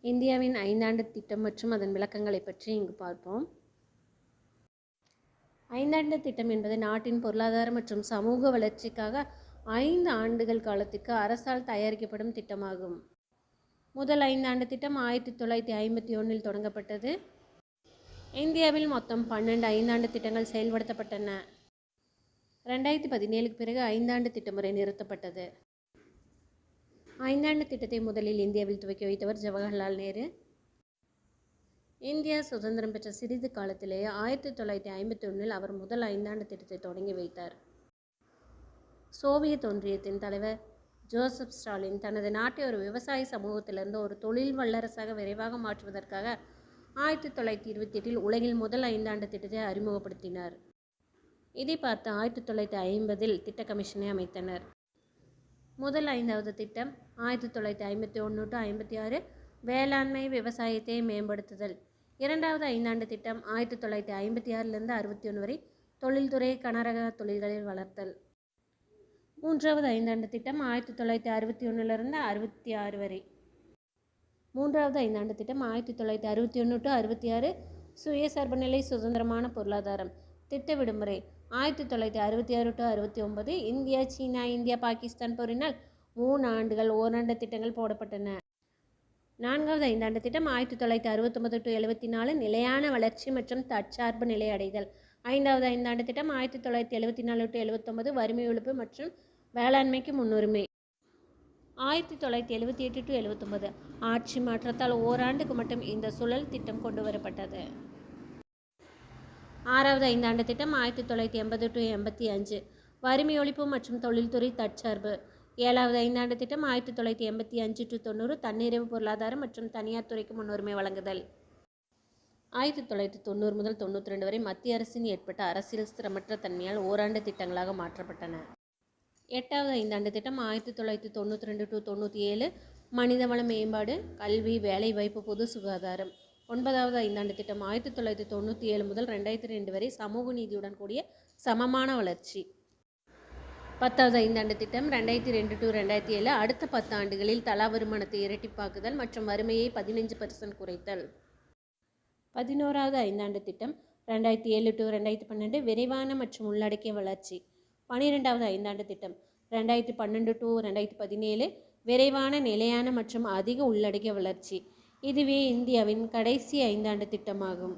இந்தியாவின் 5 திட்டம் மற்றும் அதன் விளக்கங்களை பற்றி இங்கு பார்ப்போம். 5 திட்டம் என்பது நாட்டின் பொருளாதார மற்றும் சமூக வளர்ச்சிக்காக 5 ஆண்டுகள் காலத்திற்கு அரசால் தயாரிக்கப்படும் திட்டமாகும். முதல் 5 திட்டம் 1951 தொடங்கப்பட்டது. இந்தியாவில் மொத்தம் 12 5 திட்டங்கள் செயல்படுத்தப்பட்டன. 2017க்கு பிறகு 5 திட்டமுறை நிறுத்தப்பட்டது. 5 திட்டத்தை முதலில் இந்தியாவில் துவக்கி வைத்தவர் ஜவஹர்லால் நேரு. இந்தியா சுதந்திரம் பெற்ற சிறிது காலத்திலேயே 1951 அவர் முதல் 5 திட்டத்தை தொடங்கி வைத்தார். சோவியத் ஒன்றியத்தின் தலைவர் ஜோசப் ஸ்டாலின் தனது நாட்டை ஒரு விவசாய சமூகத்திலிருந்து ஒரு தொழில் வல்லரசாக விரைவாக மாற்றுவதற்காக 1928 உலகில் முதல் 5 திட்டத்தை அறிமுகப்படுத்தினார். இதை பார்த்து 1950 திட்ட கமிஷனை அமைத்தனர். முதல் 5வது திட்டம் 1951 to 56 வேளாண்மை விவசாயத்தை மேம்படுத்துதல். இரண்டாவது 5 திட்டம் 1956 61 வரை தொழில்துறை கனரக தொழில்களில் வளர்த்தல். மூன்றாவது 5 திட்டம் 1961 66 வரை. மூன்றாவது 5 திட்டம் 1961 to 66 சுயசார்பு நிலை சுதந்திரமான பொருளாதாரம். திட்ட விடுமுறை 1966 to 69 India China India Pakistan போரினால் 3 ஆண்டுகள் ஓராண்டு திட்டங்கள் போடப்பட்டன. நான்காவது 5 திட்டம் 1969 to 74 நிலையான வளர்ச்சி மற்றும் தற்சார்பு நிலை அடைதல். ஐந்தாவது 5 திட்டம் 1974 to 79 வறுமை ஒழிப்பு மற்றும் வேளாண்மைக்கு முன்னுரிமை. 1978 to 79 ஆட்சி மாற்றத்தால் ஓராண்டுக்கு மட்டும் இந்த சுழல் திட்டம் கொண்டு வரப்பட்டது. ஆறாவது 5 திட்டம் 1980 to 85 வறுமை ஒழிப்பு மற்றும் தொழில்துறை தற்சார்பு. ஏழாவது 5 திட்டம் 1985 to 90 தன்னிறைவு பொருளாதாரம் மற்றும் தனியார் துறைக்கு முன்னுரிமை வழங்குதல். 1990 முதல் 92 வரை மத்திய அரசின் ஏற்பட்ட அரசியல் ஸ்திரமற்ற தன்மையால் ஓராண்டு திட்டங்களாக மாற்றப்பட்டன. எட்டாவது 5 திட்டம் 1992 to 97 மனிதவள மேம்பாடு, கல்வி, வேலைவாய்ப்பு, பொது சுகாதாரம். 9வது 5 திட்டம் 1997 முதல் 2002 வரை சமூக நீதியுடன் கூடிய சமமான வளர்ச்சி. 10வது 5 திட்டம் 2002 to 2007 அடுத்த 10 ஆண்டுகளில் தலா வருமானத்தை இரட்டிப்பாக்குதல் மற்றும் வறுமையை 15% குறைத்தல். 11வது 5 திட்டம் 2007 to 2012 விரைவான மற்றும் உள்ளடக்கிய வளர்ச்சி. 12வது 5 திட்டம் 2012 to 2017 விரைவான நிலையான மற்றும் அதிக உள்ளடக்கிய வளர்ச்சி. இதுவே இந்தியாவின் கடைசி 5 திட்டமாகும்.